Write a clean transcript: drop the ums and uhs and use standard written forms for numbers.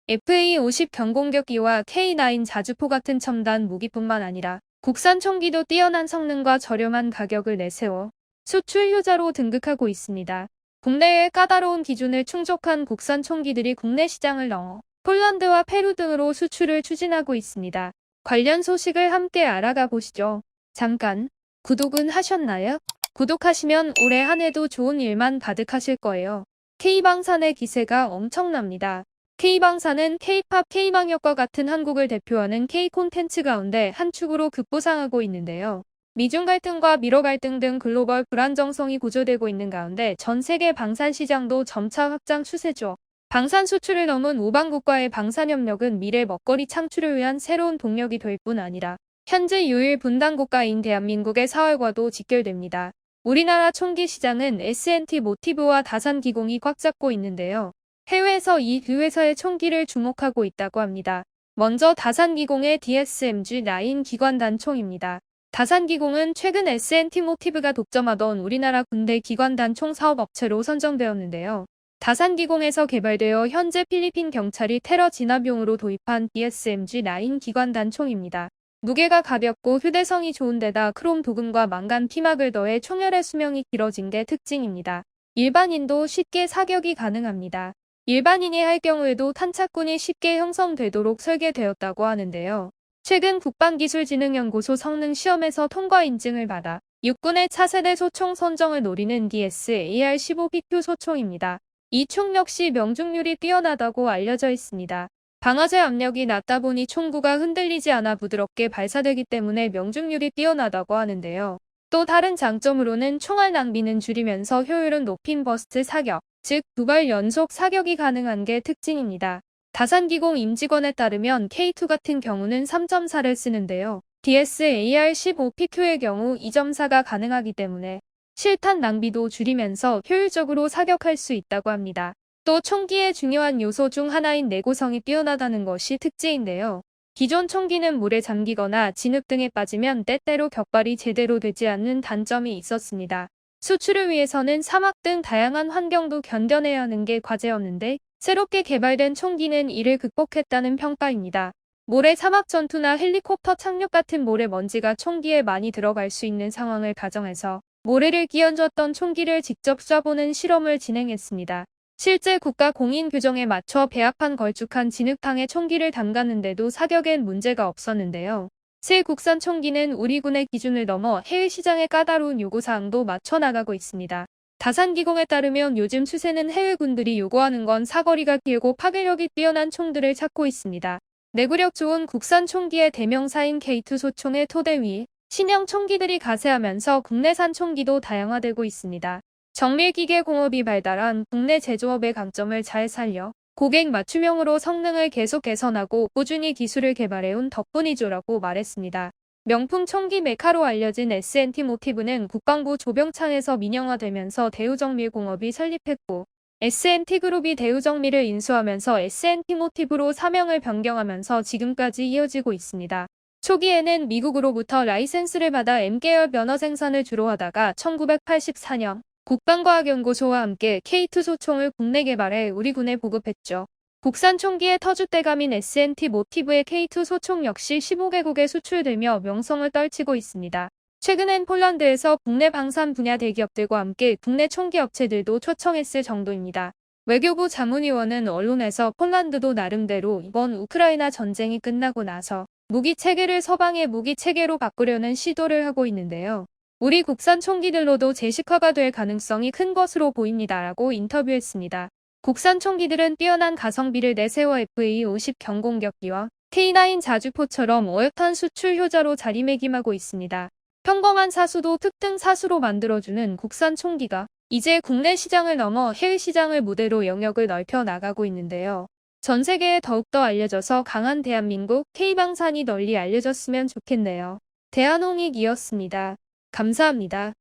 FA-50 경공격기와 K9 자주포 같은 첨단 무기뿐만 아니라 국산 총기도 뛰어난 성능과 저렴한 가격을 내세워 수출 효자로 등극하고 있습니다. 국내의 까다로운 기준을 충족한 국산 총기들이 국내 시장을 넘어 폴란드와 페루 등으로 수출을 추진하고 있습니다. 관련 소식을 함께 알아가 보시죠. 잠깐, 구독은 하셨나요? 구독하시면 올해 한 해도 좋은 일만 가득하실 거예요. K방산의 기세가 엄청납니다. K방산은 K-팝, K-방역과 같은 한국을 대표하는 K 콘텐츠 가운데 한 축으로 급부상하고 있는데요. 미중 갈등과 미러 갈등 등 글로벌 불안정성이 고조되고 있는 가운데 전 세계 방산 시장도 점차 확장 추세죠. 방산 수출을 넘은 우방국과의 방산협력은 미래 먹거리 창출을 위한 새로운 동력이 될 뿐 아니라 현재 유일 분단 국가인 대한민국의 사활과도 직결됩니다. 우리나라 총기 시장은 S&T 모티브와 다산기공이 꽉 잡고 있는데요. 해외에서 이 두 회사의 총기를 주목하고 있다고 합니다. 먼저 다산기공의 DSMG-9 기관단총입니다. 다산기공은 최근 S&T 모티브가 독점하던 우리나라 군대 기관단총 사업업체로 선정되었는데요. 다산기공에서 개발되어 현재 필리핀 경찰이 테러 진압용으로 도입한 DSMG-9 기관단총입니다. 무게가 가볍고 휴대성이 좋은 데다 크롬 도금과 망간 피막을 더해 총열의 수명이 길어진 게 특징입니다. 일반인도 쉽게 사격이 가능합니다. 일반인이 할 경우에도 탄착군이 쉽게 형성되도록 설계되었다고 하는데요. 최근 국방기술진흥연구소 성능시험에서 통과 인증을 받아 육군의 차세대 소총 선정을 노리는 DSAR-15PQ 소총입니다. 이 총 역시 명중률이 뛰어나다고 알려져 있습니다. 방아쇠 압력이 낮다 보니 총구가 흔들리지 않아 부드럽게 발사되기 때문에 명중률이 뛰어나다고 하는데요. 또 다른 장점으로는 총알 낭비는 줄이면서 효율은 높인 버스트 사격, 즉 두 발 연속 사격이 가능한 게 특징입니다. 다산기공 임직원에 따르면 K2 같은 경우는 3.4를 쓰는데요. DSAR-15PQ의 경우 2.4가 가능하기 때문에 실탄 낭비도 줄이면서 효율적으로 사격할 수 있다고 합니다. 또 총기의 중요한 요소 중 하나인 내구성이 뛰어나다는 것이 특징인데요. 기존 총기는 물에 잠기거나 진흙 등에 빠지면 때때로 격발이 제대로 되지 않는 단점이 있었습니다. 수출을 위해서는 사막 등 다양한 환경도 견뎌내야 하는 게 과제였는데 새롭게 개발된 총기는 이를 극복했다는 평가입니다. 모래 사막 전투나 헬리콥터 착륙 같은 모래먼지가 총기에 많이 들어갈 수 있는 상황을 가정해서 모래를 끼얹었던 총기를 직접 쏴보는 실험을 진행했습니다. 실제 국가 공인 규정에 맞춰 배합한 걸쭉한 진흙탕에 총기를 담갔는데도 사격엔 문제가 없었는데요. 새 국산 총기는 우리 군의 기준을 넘어 해외 시장의 까다로운 요구사항도 맞춰 나가고 있습니다. 다산기공에 따르면 요즘 추세는 해외 군들이 요구하는 건 사거리가 길고 파괴력이 뛰어난 총들을 찾고 있습니다. 내구력 좋은 국산 총기의 대명사인 K2 소총의 토대 위 신형 총기들이 가세하면서 국내산 총기도 다양화되고 있습니다. 정밀기계공업이 발달한 국내 제조업의 강점을 잘 살려 고객 맞춤형으로 성능을 계속 개선하고 꾸준히 기술을 개발해온 덕분이죠라고 말했습니다. 명품 총기 메카로 알려진 S&T 모티브는 국방부 조병창에서 민영화되면서 대우정밀공업이 설립했고 S&T그룹이 대우정밀을 인수하면서 S&T 모티브로 사명을 변경하면서 지금까지 이어지고 있습니다. 초기에는 미국으로부터 라이센스를 받아 M계열 버너 생산을 주로 하다가 1984년 국방과학연구소와 함께 K2 소총을 국내 개발해 우리 군에 보급했죠. 국산 총기의 터줏대감인 S&T 모티브의 K2 소총 역시 15개국에 수출되며 명성을 떨치고 있습니다. 최근엔 폴란드에서 국내 방산 분야 대기업들과 함께 국내 총기 업체들도 초청했을 정도입니다. 외교부 자문위원은 언론에서 폴란드도 나름대로 이번 우크라이나 전쟁이 끝나고 나서 무기 체계를 서방의 무기 체계로 바꾸려는 시도를 하고 있는데요. 우리 국산 총기들로도 제식화가 될 가능성이 큰 것으로 보입니다라고 인터뷰했습니다. 국산 총기들은 뛰어난 가성비를 내세워 FA-50 경공격기와 K9 자주포처럼 어엿한 수출 효자로 자리매김하고 있습니다. 평범한 사수도 특등 사수로 만들어주는 국산 총기가 이제 국내 시장을 넘어 해외 시장을 무대로 영역을 넓혀 나가고 있는데요. 전 세계에 더욱더 알려져서 강한 대한민국 K방산이 널리 알려졌으면 좋겠네요. 대한홍익이었습니다. 감사합니다.